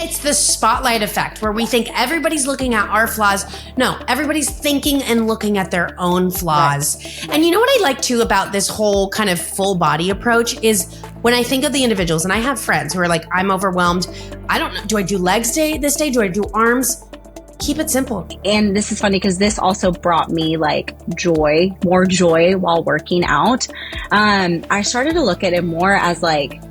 it's the spotlight effect where we think everybody's looking at our flaws. No, everybody's thinking and looking at their own flaws. Right. And you know what I like too about this whole kind of full body approach is when I think of the individuals, and I have friends who are like, I'm overwhelmed. I don't know. Do I do legs this day? Do I do arms? Keep it simple. And this is funny because this also brought me like more joy while working out. I started to look at it more as like,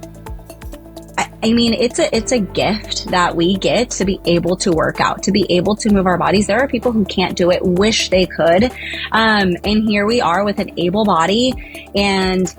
I mean, it's a gift that we get to be able to work out, to be able to move our bodies. There are people who can't do it, wish they could. And here we are with an able body and,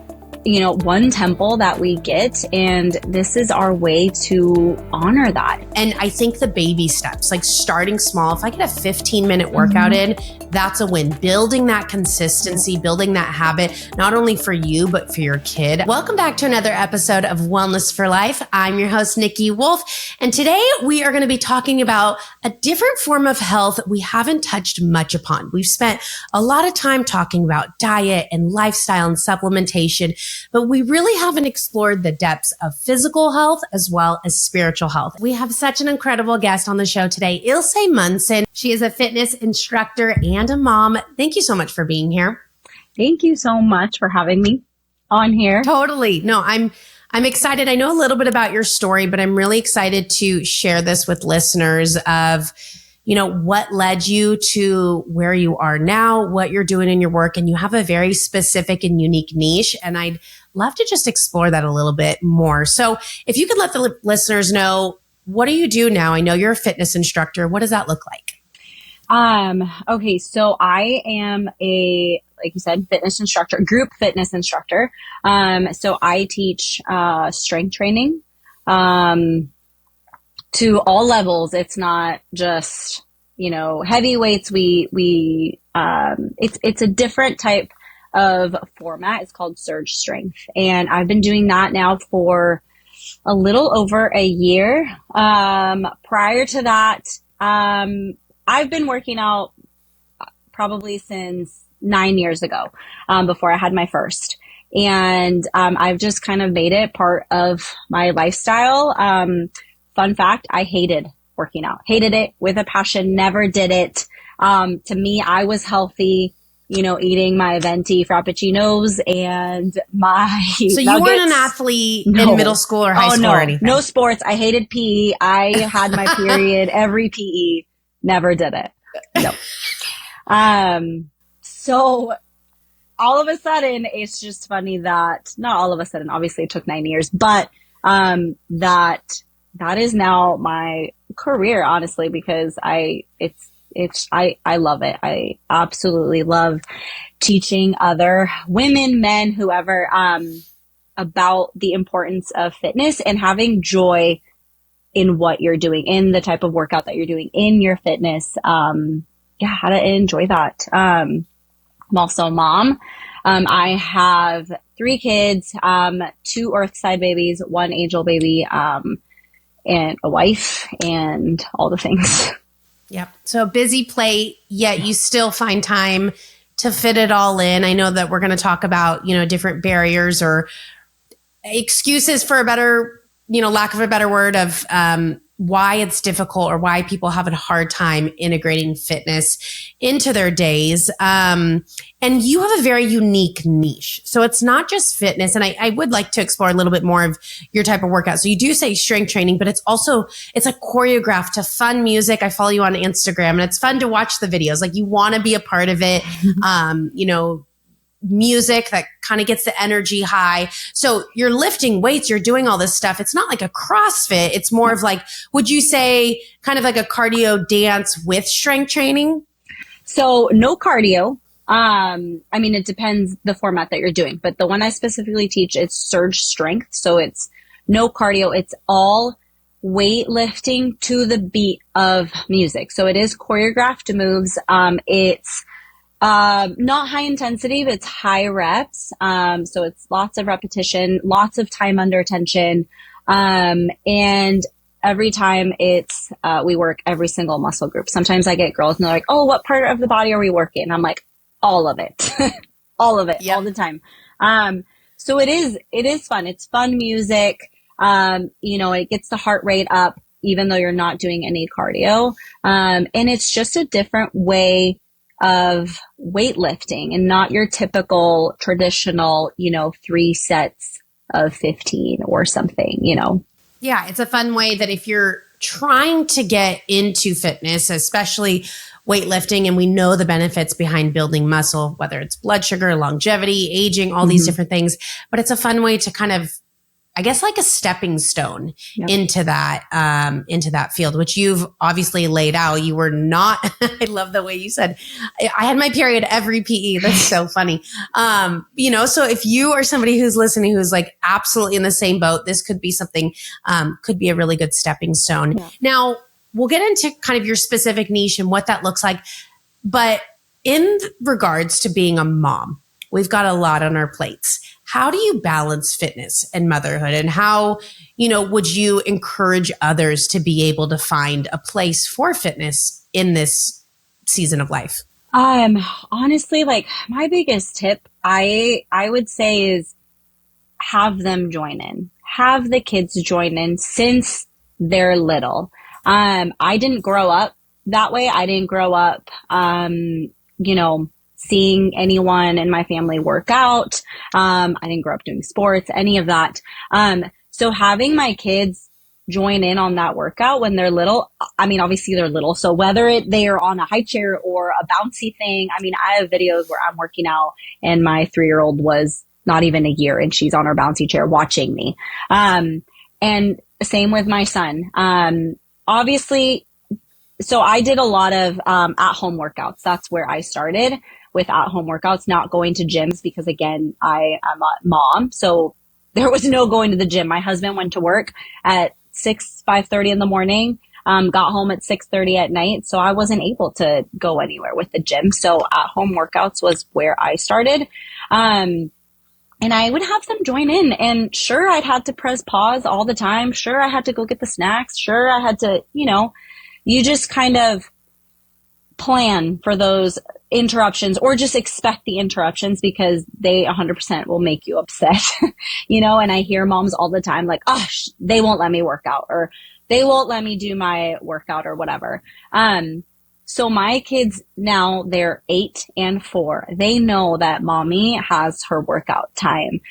you know, one temple that we get, and this is our way to honor that. And I think the baby steps, like starting small, if I get a 15-minute workout in, that's a win. Building that consistency, building that habit, not only for you, but for your kid. Welcome back to another episode of Wellness for Life. I'm your host, Niki Wolf. And today we are going to be talking about a different form of health we haven't touched much upon. We've spent a lot of time talking about diet and lifestyle and supplementation, but we really haven't explored the depths of physical health as well as spiritual health. We have such an incredible guest on the show today, Ilse Munson. She is a fitness instructor and a mom. Thank you so much for being here. Thank you so much for having me on here. Totally. No, I'm excited. I know a little bit about your story, but I'm really excited to share this with listeners of, you know, what led you to where you are now, what you're doing in your work, and you have a very specific and unique niche. And I'd love to just explore that a little bit more. So if you could let the listeners know, what do you do now? I know you're a fitness instructor. What does that look like? Okay. So I am like you said, fitness instructor, group fitness instructor. So I teach, strength training, to all levels. It's not just, you know, heavy weights. It's a different type of format. It's called Surge Strength. And I've been doing that now for a little over a year. Prior to that, I've been working out probably since 9 years ago, before I had my first. And, I've just kind of made it part of my lifestyle. Fun fact, I hated working out, hated it with a passion, never did it. To me, I was healthy, you know, eating my venti frappuccinos and my So you nuggets. weren't an athlete in middle school or high school or anything? No sports. I hated PE. I had my period every PE. Never did it. No. So all of a sudden, it's just funny that, not all of a sudden, obviously it took 9 years, but that is now my career, honestly, because I love it. I absolutely love teaching other women, men, whoever, about the importance of fitness and having joy in what you're doing, in the type of workout that you're doing, in your fitness. How to enjoy that. I'm also a mom. I have 3 kids, 2 Earthside babies, 1 angel baby, and a wife and all the things. Yep. So a busy plate, yet you still find time to fit it all in. I know that we're going to talk about, you know, different barriers or excuses for a better, you know, lack of a better word of why it's difficult or why people have a hard time integrating fitness into their days. And you have a very unique niche. So it's not just fitness. And I would like to explore a little bit more of your type of workout. So you do say strength training, but it's like choreographed to fun music. I follow you on Instagram and it's fun to watch the videos. Like you want to be a part of it. You know, music that kind of gets the energy high. So you're lifting weights, you're doing all this stuff. It's not like a CrossFit. It's more of like, would you say kind of like a cardio dance with strength training? So no cardio. I mean, it depends the format that you're doing, but the one I specifically teach, it's Surge Strength. So it's no cardio. It's all weightlifting to the beat of music. So it is choreographed moves. It's not high intensity, but it's high reps. So it's lots of repetition, lots of time under tension. And every time it's, we work every single muscle group. Sometimes I get girls and they're like, oh, what part of the body are we working? And I'm like, all of it, all of it, all the time. So it is fun. It's fun music. You know, it gets the heart rate up. even though you're not doing any cardio. And it's just a different way of weightlifting and not your typical traditional, 3 sets of 15 or something, Yeah, it's a fun way that if you're trying to get into fitness, especially weightlifting, and we know the benefits behind building muscle, whether it's blood sugar, longevity, aging, all these different things, but it's a fun way to kind of, I guess, like a stepping stone into that field, which you've obviously laid out. You were not, I love the way you said, I had my period every PE. That's so funny. So if you are somebody who's listening, who's like absolutely in the same boat, this could be something, could be a really good stepping stone. Yeah. Now we'll get into kind of your specific niche and what that looks like. But in regards to being a mom, we've got a lot on our plates. How do you balance fitness and motherhood? And how, would you encourage others to be able to find a place for fitness in this season of life? Honestly, like my biggest tip, I would say is have them join in. Have the kids join in since they're little. I didn't grow up that way. I didn't grow up, seeing anyone in my family work out. I didn't grow up doing sports, any of that. So having my kids join in on that workout when they're little, obviously they're little. So whether they are on a high chair or a bouncy thing, I have videos where I'm working out and my 3-year-old was not even a year and she's on her bouncy chair watching me. And same with my son. Obviously, so I did a lot of at-home workouts. That's where I started with at-home workouts, not going to gyms because, again, I am a mom. So there was no going to the gym. My husband went to work at 5:30 in the morning, got home at 6:30 at night. So I wasn't able to go anywhere with the gym. So at-home workouts was where I started. And I would have them join in, and sure, I'd have to press pause all the time. Sure, I had to go get the snacks. Sure, I had to, you just kind of plan for those interruptions or just expect the interruptions because they 100% will make you upset, and I hear moms all the time like, oh, they won't let me work out or they won't let me do my workout or whatever. So my kids now, they're 8 and 4. They know that mommy has her workout time.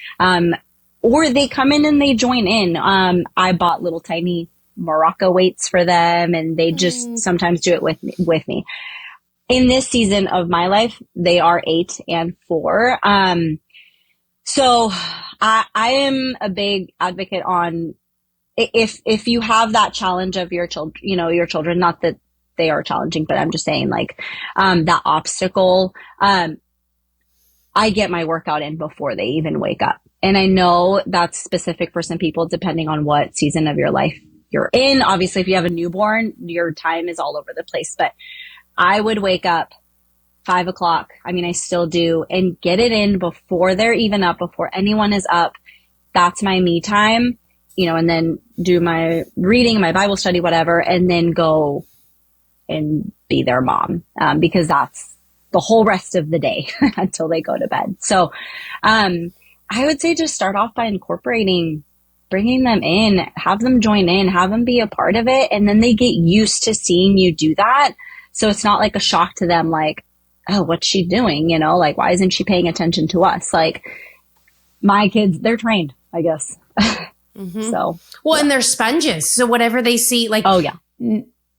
Or they come in and they join in. I bought little tiny Morocco weights for them and they just sometimes do it with me. In this season of my life, they are 8 and 4. So I am a big advocate on if you have that challenge of your children, not that they are challenging, but I'm just saying like, that obstacle, I get my workout in before they even wake up. And I know that's specific for some people, depending on what season of your life you're in. Obviously, if you have a newborn, your time is all over the place, but I would wake up 5 o'clock. I still do, and get it in before they're even up, before anyone is up. That's my me time, and then do my reading, my Bible study, whatever, and then go and be their mom, because that's the whole rest of the day until they go to bed. So, I would say just start off by bringing them in, have them join in, have them be a part of it. And then they get used to seeing you do that. So it's not like a shock to them, like, oh, what's she doing? Like, why isn't she paying attention to us? Like my kids, they're trained, I guess. So, well, and they're sponges. So whatever they see, like, oh yeah.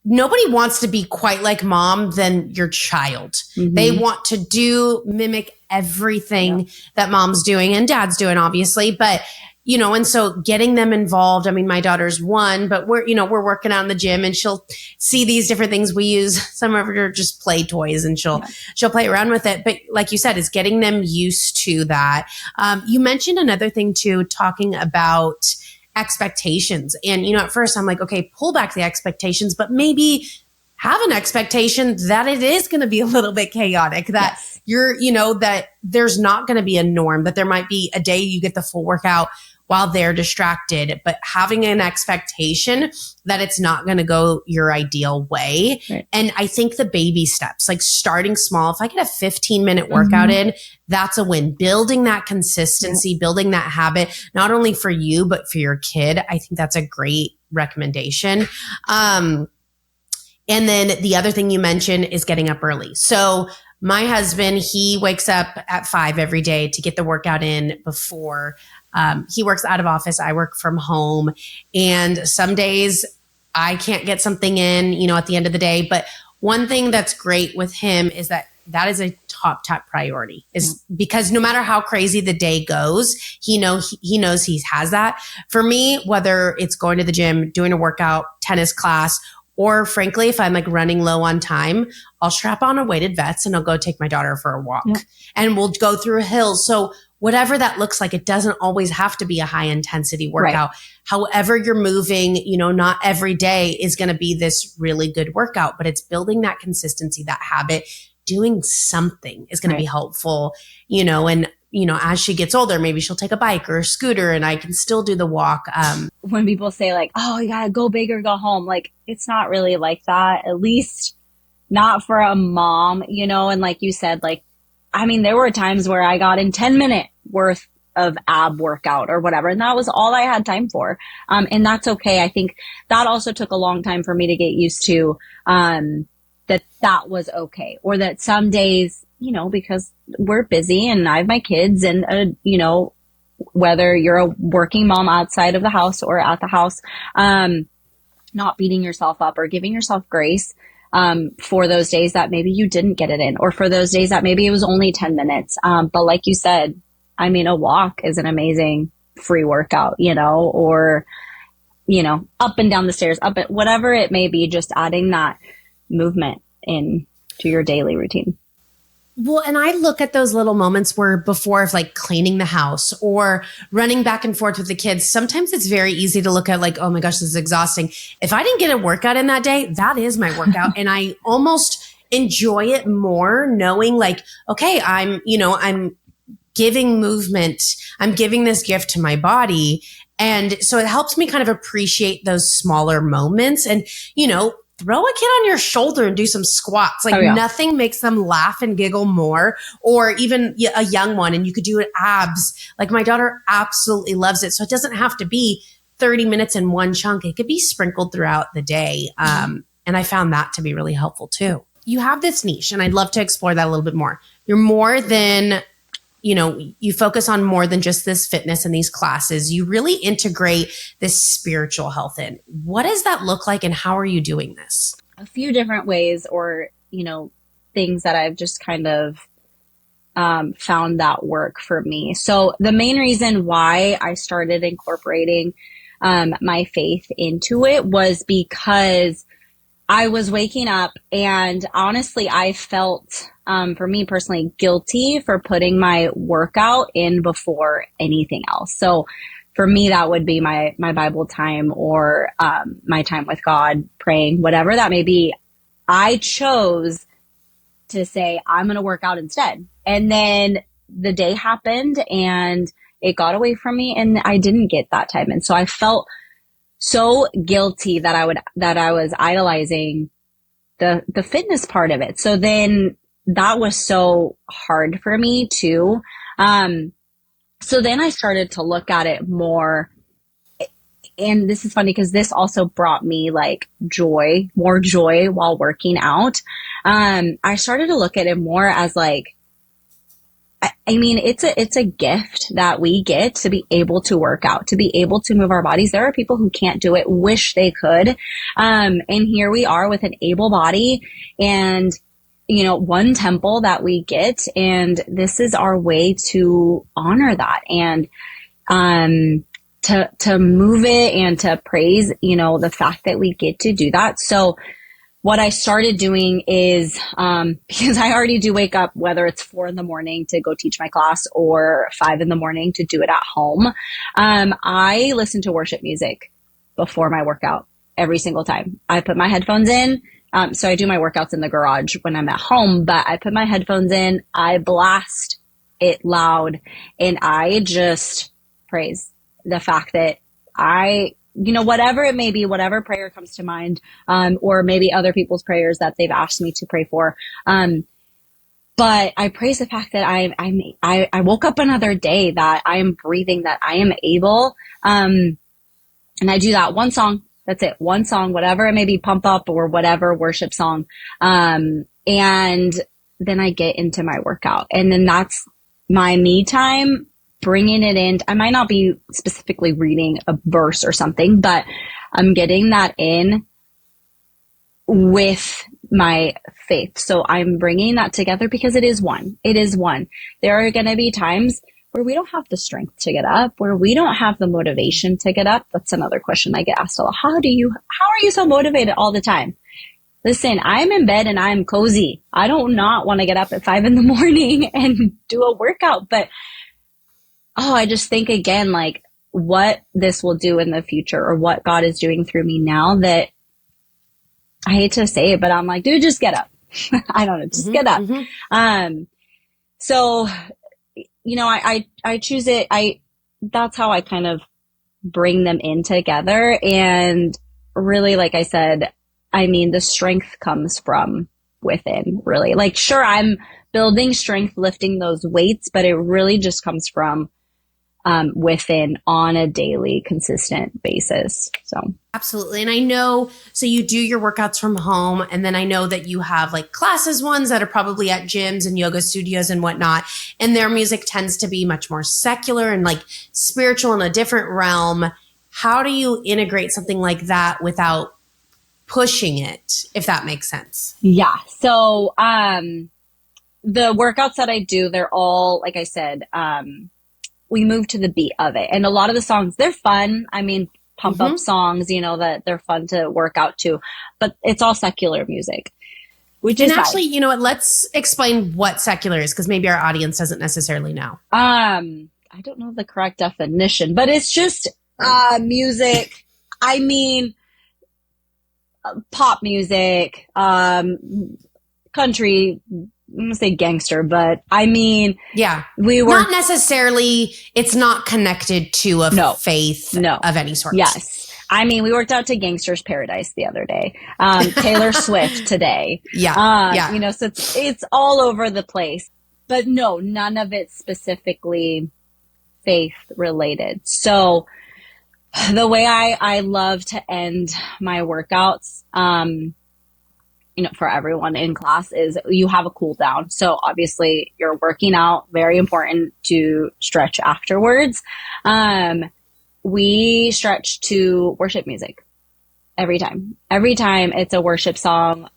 Nobody wants to be quite like mom than your child. They want to mimic everything that mom's doing and dad's doing, obviously. But, and so getting them involved. My daughter's 1, but we're working out in the gym and she'll see these different things we use. Some of her just play toys and she'll play around with it. But like you said, it's getting them used to that. You mentioned another thing too, talking about expectations. And, at first I'm like, okay, pull back the expectations, but maybe have an expectation that it is going to be a little bit chaotic, that you're, that there's not going to be a norm, that there might be a day you get the full workout while they're distracted, but having an expectation that it's not going to go your ideal way. Right. And I think the baby steps, like starting small, if I get a 15-minute workout in, that's a win. Building that consistency, building that habit, not only for you, but for your kid. I think that's a great recommendation. And then the other thing you mentioned is getting up early. So my husband, he wakes up at 5 every day to get the workout in before he works out of office. I work from home. And some days I can't get something in, you know, at the end of the day. But one thing that's great with him is that is a top priority, is because no matter how crazy the day goes, he knows he has that. For me, whether it's going to the gym, doing a workout, tennis class, or frankly, if I'm like running low on time, I'll strap on a weighted vest and I'll go take my daughter for a walk and we'll go through a hill. So whatever that looks like, it doesn't always have to be a high intensity workout. Right. However you're moving, you know, not every day is going to be this really good workout, but it's building that consistency, that habit. Doing something is going to be helpful, you know, and, you know, as she gets older, maybe she'll take a bike or a scooter and I can still do the walk. When people say like, oh, you got to go big or go home, like, it's not really like that, at least not for a mom, you know, and like you said, like, I mean, there were times where I got in 10-minute worth of ab workout or whatever. And that was all I had time for. And that's okay. I think that also took a long time for me to get used to, that was okay. Or that some days, you know, because we're busy and I have my kids and, you know, whether you're a working mom outside of the house or at the house, not beating yourself up or giving yourself grace, for those days that maybe you didn't get it in, or for those days that maybe it was only 10 minutes. But like you said, I mean, a walk is an amazing free workout, you know, or, you know, up and down the stairs, whatever it may be, just adding that movement in to your daily routine. Well, and I look at those little moments where before of like cleaning the house or running back and forth with the kids, sometimes it's very easy to look at like, oh my gosh, this is exhausting. If I didn't get a workout in that day, that is my workout. And I almost enjoy it more knowing like, okay, I'm giving movement. I'm giving this gift to my body. And so it helps me kind of appreciate those smaller moments and, you know, throw a kid on your shoulder and do some squats. Like nothing makes them laugh and giggle more, or even a young one. And you could do it abs. Like my daughter absolutely loves it. So it doesn't have to be 30 minutes in one chunk. It could be sprinkled throughout the day. And I found that to be really helpful too. You have this niche and I'd love to explore that a little bit more. You're more than, you know, you focus on more than just this fitness and these classes. You really integrate this spiritual health in. What does that look like and how are you doing this? A few different ways, or, you know, things that I've just kind of found that work for me. So the main reason why I started incorporating my faith into it was because I was waking up and honestly, I felt, for me personally, guilty for putting my workout in before anything else. So for me, that would be my Bible time or my time with God, praying, whatever that may be. I chose to say, I'm going to work out instead. And then the day happened and it got away from me and I didn't get that time. And so I felt so guilty that I was idolizing the fitness part of it. So then that was so hard for me too. So then I started to look at it more, and this is funny because this also brought me like more joy while working out. I started to look at it more as like, I mean, it's a gift that we get to be able to work out, to be able to move our bodies. There are people who can't do it, wish they could. And here we are with an able body and, you know, one temple that we get. And this is our way to honor that and, to move it and to praise, you know, the fact that we get to do that. So what I started doing is, because I already do wake up, whether it's 4 a.m. to go teach my class or 5 a.m. to do it at home. I listen to worship music before my workout every single time. I put my headphones in. So I do my workouts in the garage when I'm at home, but I put my headphones in, I blast it loud, and I just praise. the fact that whatever it may be, whatever prayer comes to mind, or maybe other people's prayers that they've asked me to pray for. But I praise the fact that I woke up another day, that I am breathing, that I am able. And I do that one song. That's it. One song, whatever it may be, pump up or whatever worship song. And then I get into my workout, and then that's my me time, bringing it in. I might not be specifically reading a verse or something, but I'm getting that in with my faith. So I'm bringing that together because it is one. It is one. There are going to be times where we don't have the strength to get up, where we don't have the motivation to get up. That's another question I get asked a lot. How are you so motivated all the time? Listen, I'm in bed and I'm cozy. I don't not want to get up at 5 a.m. and do a workout, but I just think again, like what this will do in the future, or what God is doing through me now, that I hate to say it, but I'm like, dude, just get up. I don't know, just get up. So, I choose it. That's how I kind of bring them in together. And really, like I said, I mean, the strength comes from within, really. Like, sure, I'm building strength, lifting those weights, but it really just comes from within on a daily, consistent basis. So absolutely. And I know, so you do your workouts from home, and then I know that you have like classes, ones that are probably at gyms and yoga studios and whatnot, and their music tends to be much more secular and like spiritual in a different realm. How do you integrate something like that without pushing it, if that makes sense? Yeah. So the workouts that I do, they're all, like I said, we move to the beat of it. And a lot of the songs, they're fun. I mean, pump up songs, that they're fun to work out to, but it's all secular music. Which is actually, you know what, let's explain what secular is, because maybe our audience doesn't necessarily know. I don't know the correct definition, but it's just music. I mean, pop music, country, I'm going to say gangster, but I mean, yeah, we were not necessarily, it's not connected to a faith of any sort. Yes. I mean, we worked out to Gangster's Paradise the other day. Taylor Swift today. Yeah. So it's all over the place, but no, none of it specifically faith related. So the way I love to end my workouts, for everyone in class, is you have a cool down. So obviously you're working out, very important to stretch afterwards. We stretch to worship music every time it's a worship song,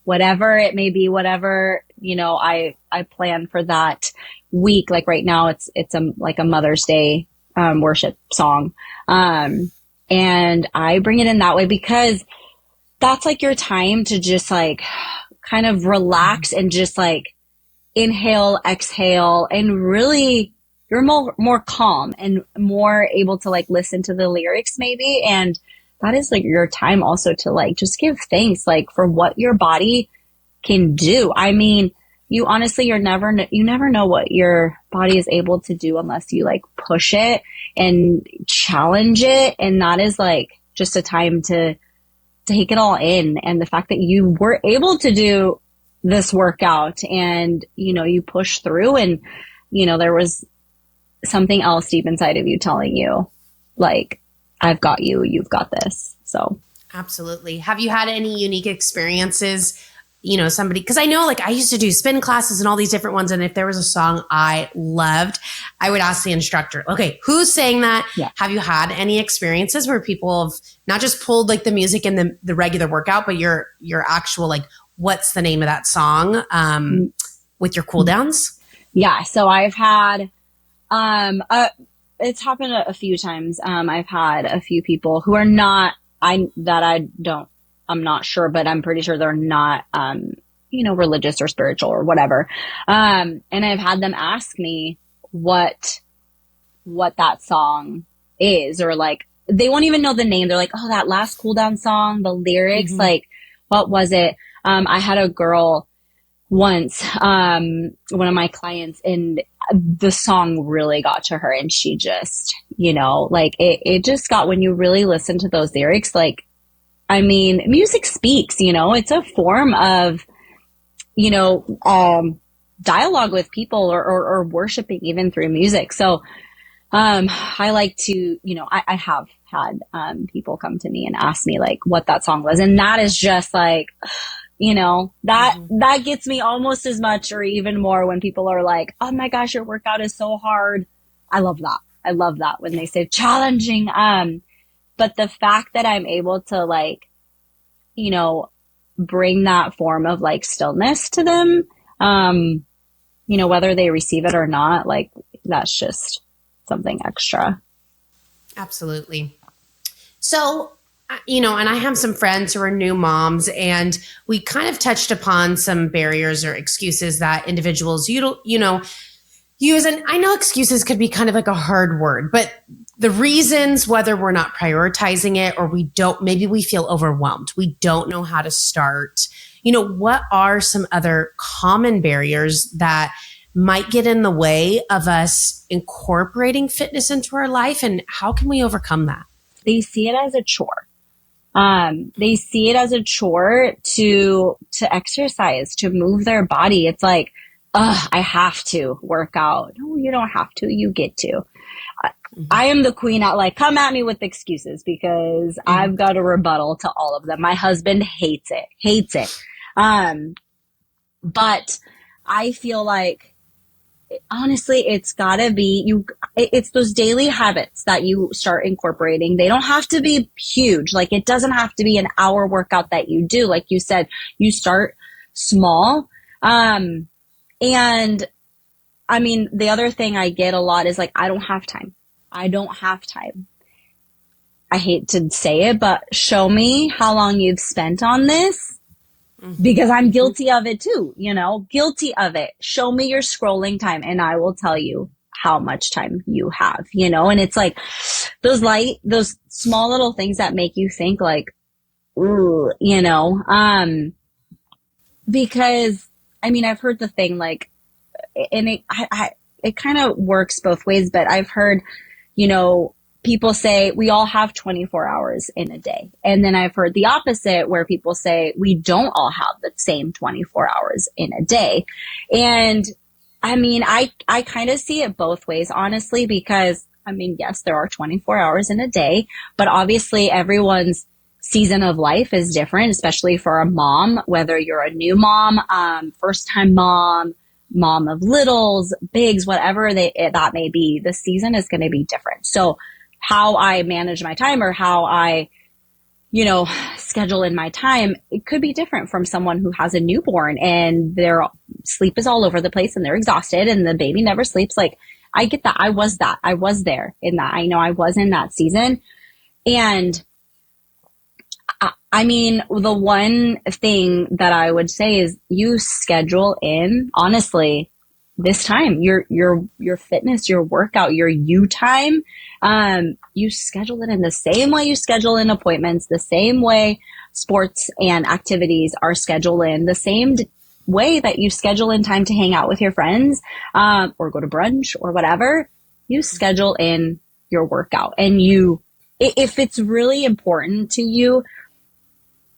whatever it may be, whatever, I plan for that week. Like right now it's like a Mother's Day, worship song. And I bring it in that way because that's like your time to just like kind of relax and just like inhale, exhale, and really you're more calm and more able to like listen to the lyrics maybe. And that is like your time also to like just give thanks like for what your body can do. I mean, you never know what your body is able to do unless you like push it and challenge it. And that is like just a time to take it all in. And the fact that you were able to do this workout and, you push through and, there was something else deep inside of you telling you like, I've got you, you've got this. So absolutely. Have you had any unique experiences? Somebody, because I know like I used to do spin classes and all these different ones. And if there was a song I loved, I would ask the instructor, okay, who's saying that? Yeah. Have you had any experiences where people have not just pulled like the music in the regular workout, but your actual, like, what's the name of that song with your cool downs? Yeah. So I've had, it's happened a few times. I've had a few people who are not, I'm not sure, but I'm pretty sure they're not, religious or spiritual or whatever. And I've had them ask me what that song is, or like, they won't even know the name. They're like, oh, that last cool down song, the lyrics, like, what was it? I had a girl, once, one of my clients, and the song really got to her, and she just, like it just got, when you really listen to those lyrics, like, I mean, music speaks, it's a form of, dialogue with people, or worshiping even through music. So, I like to, I have had, people come to me and ask me like what that song was. And that is just like, that gets me almost as much or even more when people are like, oh my gosh, your workout is so hard. I love that. I love that when they say challenging. But the fact that I'm able to like, bring that form of like stillness to them, whether they receive it or not, like that's just something extra. Absolutely. So, and I have some friends who are new moms, and we kind of touched upon some barriers or excuses that individuals, use. And I know excuses could be kind of like a hard word, but the reasons, whether we're not prioritizing it or maybe we feel overwhelmed, we don't know how to start. What are some other common barriers that might get in the way of us incorporating fitness into our life, and how can we overcome that? They see it as a chore. They see it as a chore to exercise, to move their body. It's like, I have to work out. No, you don't have to. You get to. I am the queen at like, come at me with excuses, because I've got a rebuttal to all of them. My husband hates it. But I feel like, honestly, it's gotta be it's those daily habits that you start incorporating. They don't have to be huge. Like, it doesn't have to be an hour workout that you do. Like you said, you start small. And I mean, the other thing I get a lot is like, I don't have time. I hate to say it, but show me how long you've spent on this. Because I'm guilty of it too, guilty of it. Show me your scrolling time and I will tell you how much time you have, and it's like those small little things that make you think like, ooh, because I mean, I've heard the thing like, and it kind of works both ways, but I've heard, people say we all have 24 hours in a day. And then I've heard the opposite, where people say we don't all have the same 24 hours in a day. And I mean, I kind of see it both ways, honestly, because I mean, yes, there are 24 hours in a day, but obviously everyone's season of life is different, especially for a mom, whether you're a new mom, first time mom of littles, bigs, whatever that may be, the season is going to be different. So how I manage my time, or how I, schedule in my time, it could be different from someone who has a newborn and their sleep is all over the place and they're exhausted and the baby never sleeps. Like, I get that. I was there in that. I know I was in that season. And I mean, the one thing that I would say is you schedule in, honestly, this time, your fitness, your workout, your you time, you schedule it in the same way you schedule in appointments, the same way sports and activities are scheduled in, the same way that you schedule in time to hang out with your friends, or go to brunch or whatever. You schedule in your workout, and if it's really important to you,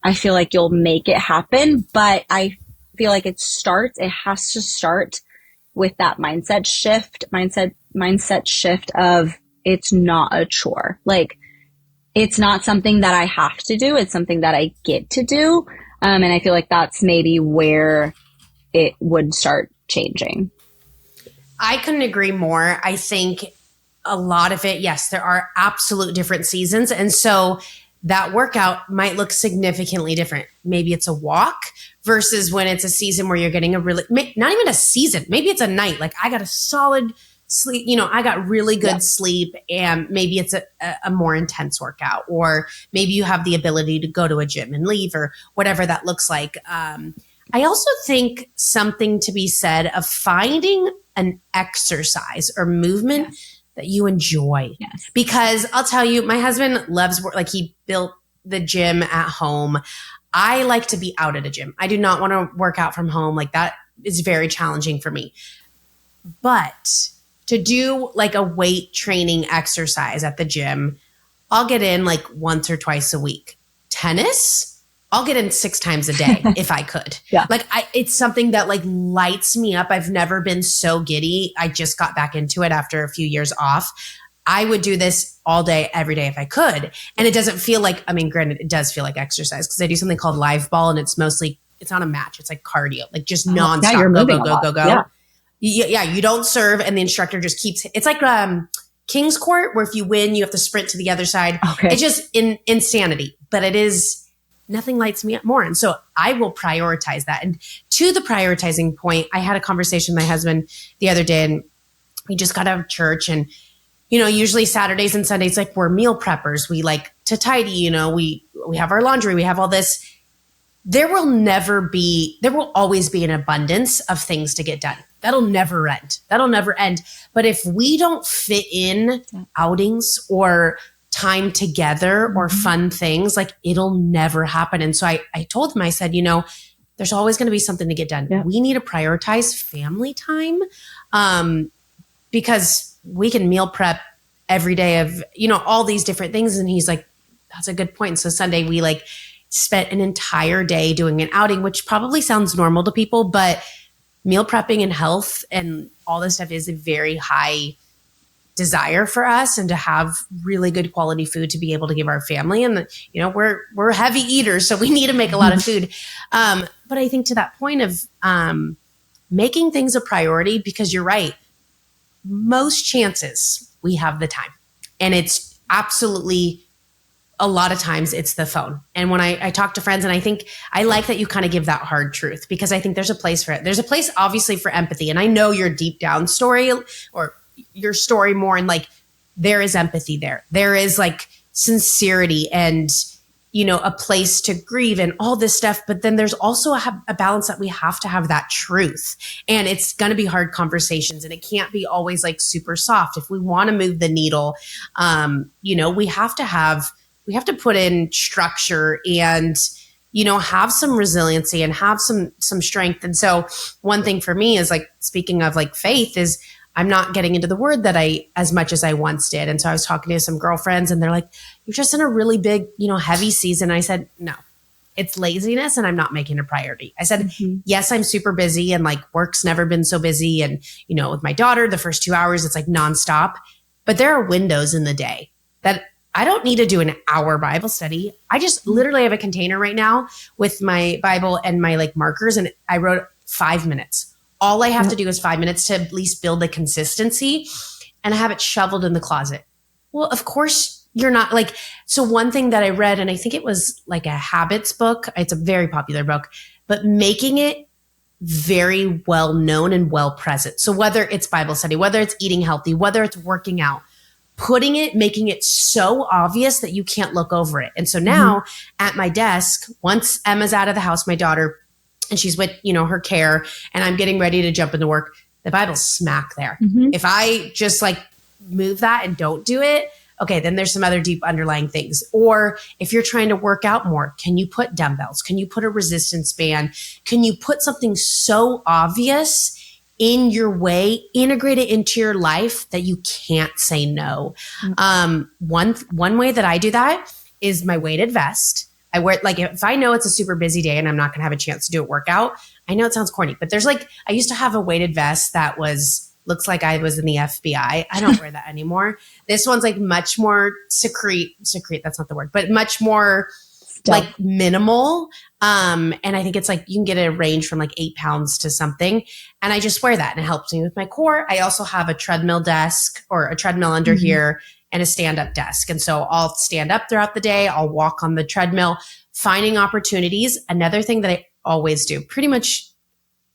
I feel like you'll make it happen. But I feel like it has to start with that mindset shift of, it's not a chore. Like, it's not something that I have to do. It's something that I get to do. And I feel like that's maybe where it would start changing. I couldn't agree more. I think a lot of it, yes, there are absolute different seasons. And so that workout might look significantly different. Maybe it's a walk versus when it's a season where you're getting not even a season, maybe it's a night. Like, I got a solid sleep, I got really good sleep, and maybe it's a more intense workout, or maybe you have the ability to go to a gym and leave, or whatever that looks like. I also think something to be said of finding an exercise or movement that you enjoy. Yes. Because I'll tell you, my husband loves work. Like, he built the gym at home. I like to be out at a gym. I do not want to work out from home. Like, that is very challenging for me. But to do like a weight training exercise at the gym, I'll get in like once or twice a week. Tennis, I'll get in 6 times a day if I could. Yeah. Like it's something that like lights me up. I've never been so giddy. I just got back into it after a few years off. I would do this all day, every day if I could. And it doesn't feel like, I mean, granted, it does feel like exercise because I do something called live ball and it's not a match. It's like cardio, like just nonstop. Yeah, you're moving a lot. Go. Yeah. Yeah, you don't serve and the instructor just keeps, it's like King's Court where if you win, you have to sprint to the other side. Okay. It's just insanity, but it is, nothing lights me up more. And so I will prioritize that. And to the prioritizing point, I had a conversation with my husband the other day and we just got out of church and, you know, usually Saturdays and Sundays, like we're meal preppers. We like to tidy, you know, we have our laundry, we have all this. There will always be an abundance of things to get done. That'll never end. But if we don't fit in outings or time together or fun things, like it'll never happen. And so I told him, I said, you know, there's always going to be something to get done. Yeah. We need to prioritize family time because we can meal prep every day of, you know, all these different things. And he's like, that's a good point. So Sunday we like spent an entire day doing an outing, which probably sounds normal to people, but meal prepping and health and all this stuff is a very high desire for us, and to have really good quality food to be able to give our family. And, you know, we're heavy eaters, so we need to make a lot of food. But I think to that point of making things a priority, because you're right, most chances we have the time, and it's absolutely a lot of times it's the phone. And when I talk to friends, and I think I like that you kind of give that hard truth, because I think there's a place for it. There's a place obviously for empathy. And I know your deep down story or your story more, and like there is empathy there. There is like sincerity and, you know, a place to grieve and all this stuff. But then there's also a balance that we have to have that truth. And it's going to be hard conversations, and it can't be always like super soft. If we want to move the needle, you know, we have to put in structure and, you know, have some resiliency and have some strength. And so one thing for me is like, speaking of like faith, is I'm not getting into the word as much as I once did. And so I was talking to some girlfriends and they're like, you're just in a really big, you know, heavy season. I said, no, it's laziness and I'm not making it a priority. I said, yes, I'm super busy and like work's never been so busy. And, you know, with my daughter, the first 2 hours, it's like nonstop, but there are windows in the day that I don't need to do an hour Bible study. I just literally have a container right now with my Bible and my like markers, and I wrote 5 minutes. All I have to do is 5 minutes to at least build the consistency, and I have it shoveled in the closet. Well, of course you're not like, so one thing that I read, and I think it was like a habits book. It's a very popular book, but making it very well known and well present. So whether it's Bible study, whether it's eating healthy, whether it's working out, making it so obvious that you can't look over it. And so now at my desk, once Emma's out of the house, my daughter, and she's with, you know, her care, and I'm getting ready to jump into work, the Bible's smack there. If I just like move that and don't do it, okay, then there's some other deep underlying things. Or if you're trying to work out more, can you put dumbbells? Can you put a resistance band? Can you put something so obvious in your way, integrate it into your life that you can't say no? One way that I do that is my weighted vest. I wear it, like if I know it's a super busy day and I'm not going to have a chance to do a workout, I know it sounds corny, but there's like, I used to have a weighted vest that looks like I was in the FBI. I don't wear that anymore. This one's like much more secrete, that's not the word, but much more like minimal. And I think it's like, you can get a range from like 8 pounds to something. And I just wear that and it helps me with my core. I also have a treadmill desk or a treadmill under here and a stand-up desk. And so I'll stand up throughout the day. I'll walk on the treadmill, finding opportunities. Another thing that I always do pretty much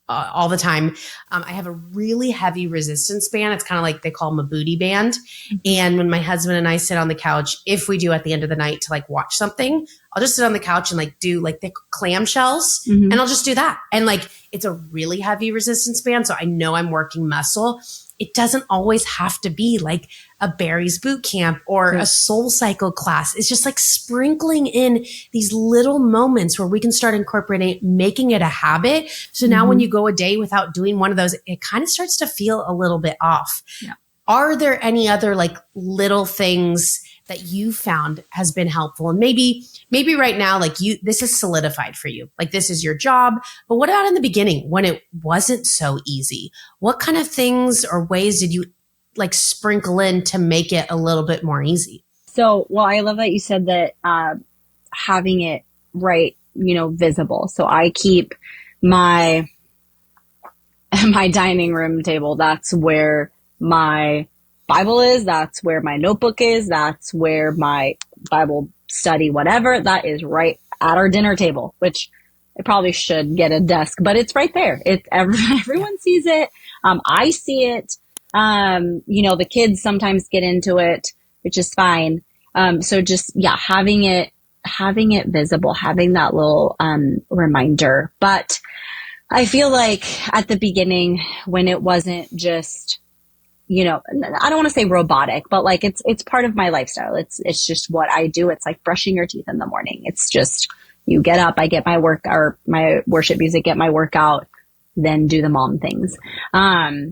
all the time. I have a really heavy resistance band. It's kind of like they call them a booty band. And when my husband and I sit on the couch, if we do at the end of the night to like watch something, I'll just sit on the couch and like do like the clamshells and I'll just do that. And like, it's a really heavy resistance band. So I know I'm working muscle. it doesn't always have to be like a Barry's boot camp or a Soul Cycle class. It's just like sprinkling in these little moments where we can start incorporating it, making it a habit. So now when you go a day without doing one of those, it kind of starts to feel a little bit off. Yeah. Are there any other like little things that you found has been helpful? And maybe right now, like this is solidified for you, like this is your job, but what about in the beginning when it wasn't so easy? What kind of things or ways did you like sprinkle in to make it a little bit more easy? So, well, I love that you said that, having it right, visible. So I keep my dining room table. That's where my Bible is. That's where my notebook is. That's where my Bible study, whatever, that is right at our dinner table, which I probably should get a desk, but it's right there. Everyone sees it. I see it. The kids sometimes get into it, which is fine. So just, having it visible, having that little, reminder. But I feel like at the beginning when it wasn't just, I don't want to say robotic, but like it's part of my lifestyle. It's just what I do. It's like brushing your teeth in the morning. It's just, you get up, I get my my worship music, get my workout, then do the mom things. I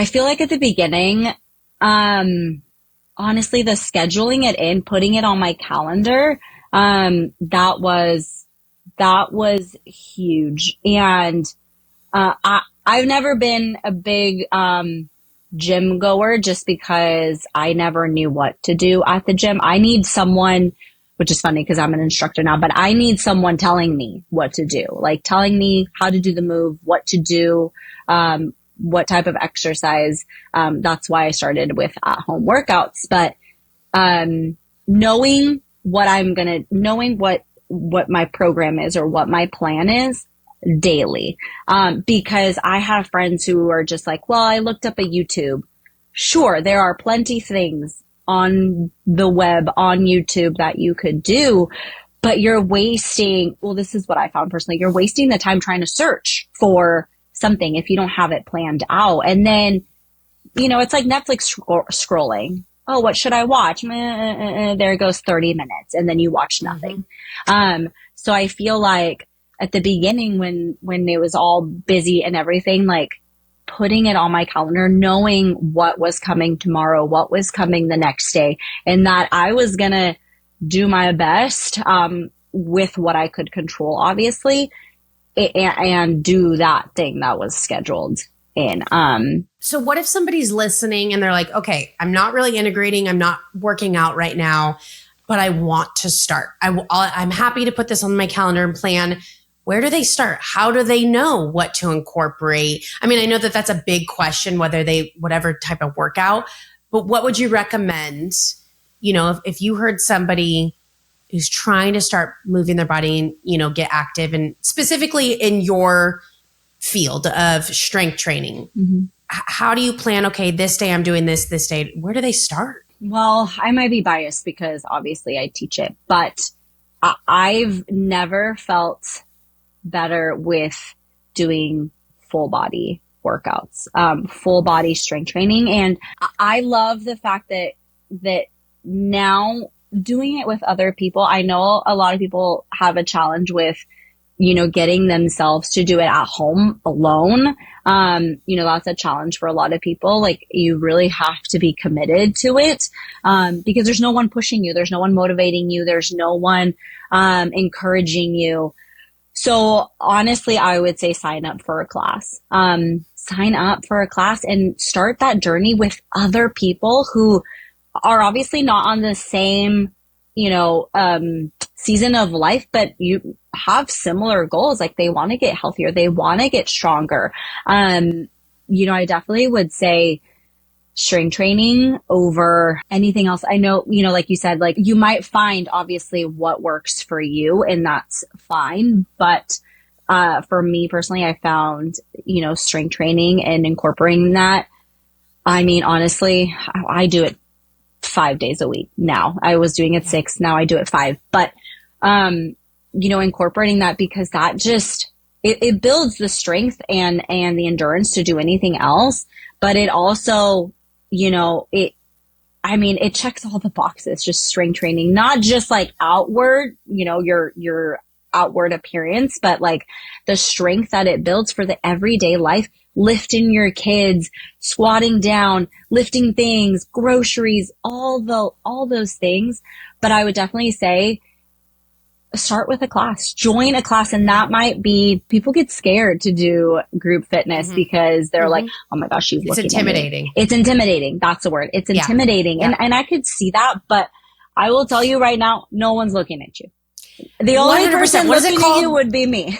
feel like at the beginning, honestly, the scheduling it in, putting it on my calendar, that was huge. And, I've never been a big gym goer just because I never knew what to do at the gym. I need someone, which is funny because I'm an instructor now, but I need someone telling me what to do, like telling me how to do the move, what to do, what type of exercise. That's why I started with at-home workouts. But knowing what my program is or what my plan is daily. Because I have friends who are just like, well, I looked up a YouTube. Sure, there are plenty things on the web, on YouTube that you could do, but you're wasting, well, this is what I found personally, you're wasting the time trying to search for something if you don't have it planned out. And then, it's like Netflix scrolling. Oh, what should I watch? There goes 30 minutes and then you watch nothing. So I feel like at the beginning when it was all busy and everything, like putting it on my calendar, knowing what was coming tomorrow, what was coming the next day, and that I was going to do my best, with what I could control, obviously, and do that thing that was scheduled in. So what if somebody's listening and they're like, okay, I'm not really integrating, I'm not working out right now, but I want to start. I'm happy to put this on my calendar and plan. Where do they start? How do they know what to incorporate? I mean, I know that that's a big question, whatever type of workout, but what would you recommend? If you heard somebody who's trying to start moving their body and, get active, and specifically in your field of strength training, how do you plan? Okay, this day I'm doing this day. Where do they start? Well, I might be biased because obviously I teach it, but I've never felt better with doing full body workouts, full body strength training. And I love the fact that now doing it with other people, I know a lot of people have a challenge with, getting themselves to do it at home alone. That's a challenge for a lot of people. Like you really have to be committed to it, because there's no one pushing you. There's no one motivating you. There's no one, encouraging you. So honestly, I would say sign up for a class. Sign up for a class and start that journey with other people who are obviously not on the same, season of life, but you have similar goals. Like they want to get healthier. They want to get stronger. I definitely would say strength training over anything else. I know, like you said, like you might find obviously what works for you and that's fine. But, for me personally, I found, strength training and incorporating that. I mean, honestly, I do it 5 days a week now. I was doing it 6. Now I do it 5, but, incorporating that because that just, it builds the strength and the endurance to do anything else. But it also, it checks all the boxes, just strength training, not just like outward, your outward appearance, but like the strength that it builds for the everyday life, lifting your kids, squatting down, lifting things, groceries, all those things. But I would definitely say, start with a class, join a class. And that might be, people get scared to do group fitness because they're like, oh my gosh, she's looking intimidating. at me. It's intimidating. That's the word. It's intimidating. Yeah. And I could see that, but I will tell you right now, no one's looking at you. The only person looking at you would be me.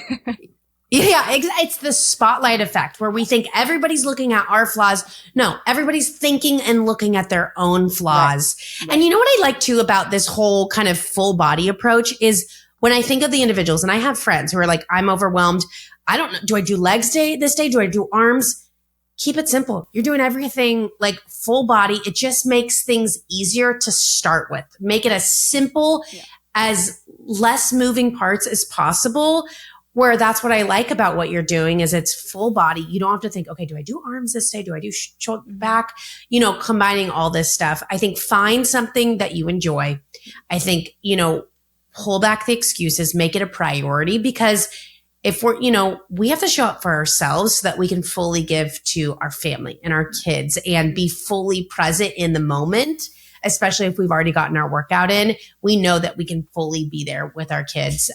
Yeah, it's the spotlight effect where we think everybody's looking at our flaws. No, everybody's thinking and looking at their own flaws. Right. And you know what I like too about this whole kind of full body approach is when I think of the individuals, and I have friends who are like, I'm overwhelmed. I don't know. Do I do legs this day? Do I do arms? Keep it simple. You're doing everything like full body. It just makes things easier to start with. Make it as simple, as less moving parts as possible. Where that's what I like about what you're doing is it's full body. You don't have to think, okay, do I do arms this day? Do I do shoulder back? Combining all this stuff. I think find something that you enjoy. I think, pull back the excuses, make it a priority, because if we have to show up for ourselves so that we can fully give to our family and our kids and be fully present in the moment, especially if we've already gotten our workout in. We know that we can fully be there with our kids.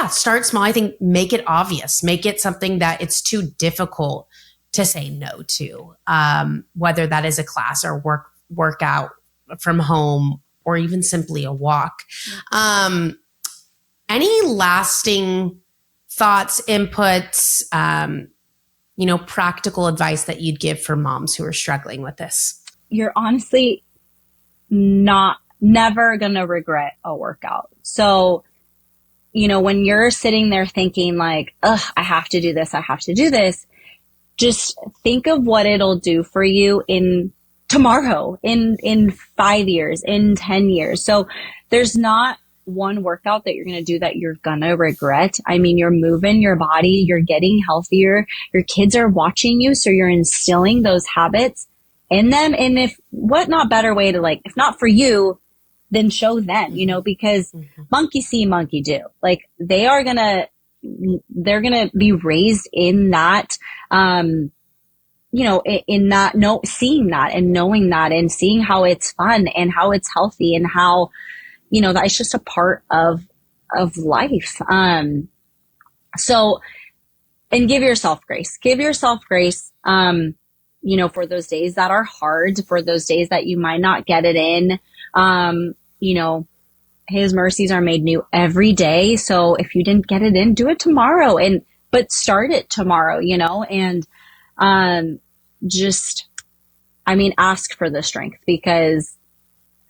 Start small. I think make it obvious, make it something that it's too difficult to say no to, whether that is a class or workout from home or even simply a walk. Any lasting thoughts, inputs, practical advice that you'd give for moms who are struggling with this? You're honestly never going to regret a workout. So, when you're sitting there thinking like, ugh, I have to do this, just think of what it'll do for you in tomorrow, in 5 years, in 10 years. So there's not one workout that you're going to do that you're going to regret. I mean, you're moving your body, you're getting healthier, your kids are watching you. So you're instilling those habits in them. And what not better way to if not for you, then show them, because monkey see, monkey do. Like they're going to be raised in that, in that, seeing that and knowing that and seeing how it's fun and how it's healthy and how, that's just a part of life. And give yourself grace, for those days that are hard, for those days that you might not get it in. His mercies are made new every day. So if you didn't get it in, do it tomorrow but start it tomorrow, and, ask for the strength because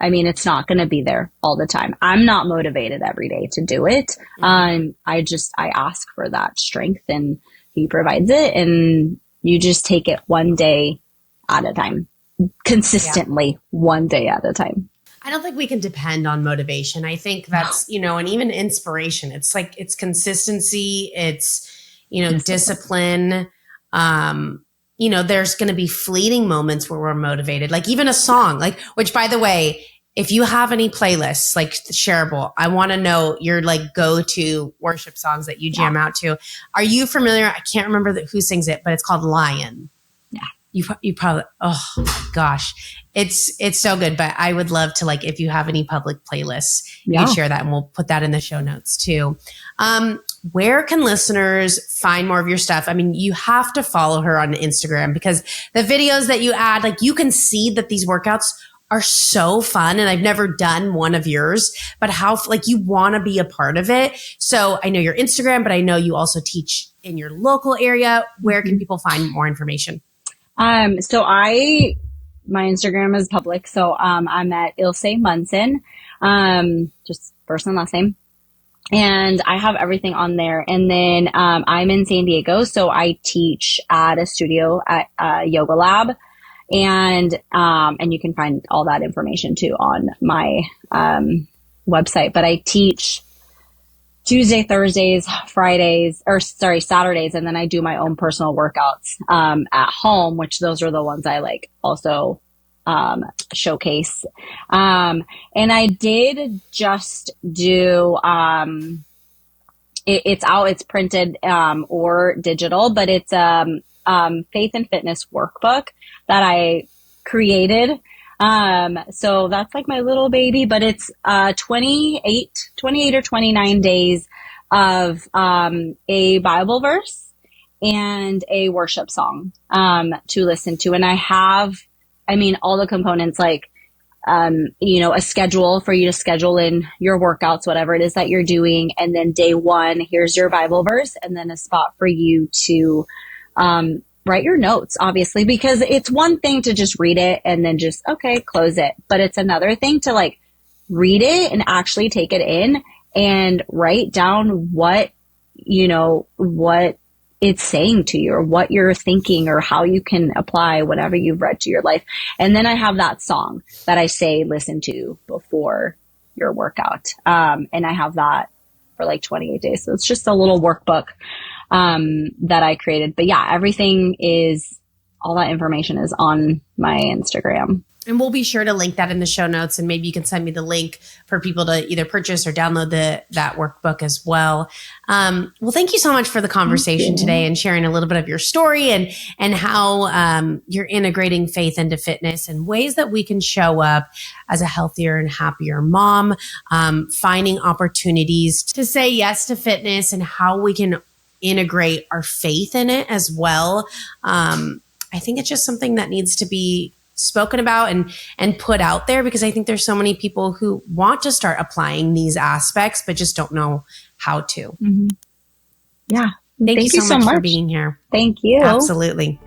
it's not going to be there all the time. I'm not motivated every day to do it. I ask for that strength and he provides it and you just take it one day at a time, consistently, one day at a time. I don't think we can depend on motivation. I think that's, and even inspiration. It's like, it's consistency. It's, discipline. There's going to be fleeting moments where we're motivated, like even a song, which by the way, if you have any playlists, shareable, I want to know your go-to worship songs that you jam out to. Are you familiar? I can't remember who sings it, but it's called Lion. Yeah. You probably, oh my gosh. It's so good, but I would love to if you have any public playlists, you can share that and we'll put that in the show notes too. Where can listeners find more of your stuff? I mean, you have to follow her on Instagram because the videos that you add, you can see that these workouts are so fun. And I've never done one of yours, but how you want to be a part of it. So I know your Instagram, but I know you also teach in your local area. Where can people find more information? My Instagram is public. So, I'm at Ilse Munson, just first and last name. And I have everything on there. And then, I'm in San Diego. So I teach at a studio at Yoga Lab and you can find all that information too on my, website, but I teach Tuesday, Thursdays, Saturdays. And then I do my own personal workouts, at home, which those are the ones I like also, showcase. And I did just do, it's out, it's printed, or digital, but it's, faith and fitness workbook that I created. So that's like my little baby, but it's 28 or 29 days of a Bible verse and a worship song to listen to. And all the components, like a schedule for you to schedule in your workouts, whatever it is that you're doing. And then day one, here's your Bible verse, and then a spot for you to write your notes, obviously, because it's one thing to just read it and then just, okay, close it. But it's another thing to like read it and actually take it in and write down what it's saying to you, or what you're thinking, or how you can apply whatever you've read to your life. And then I have that song that I say, listen to before your workout. And I have that for like 28 days. So it's just a little workbook that I created. But yeah, all that information is on my Instagram. And we'll be sure to link that in the show notes. And maybe you can send me the link for people to either purchase or download that workbook as well. Well, thank you so much for the conversation today and sharing a little bit of your story and how you're integrating faith into fitness and ways that we can show up as a healthier and happier mom, finding opportunities to say yes to fitness and how we can integrate our faith in it as well. I think it's just something that needs to be spoken about and put out there, because I think there's so many people who want to start applying these aspects, but just don't know how to. Mm-hmm. Yeah. Thank you so much for being here. Thank you. Absolutely.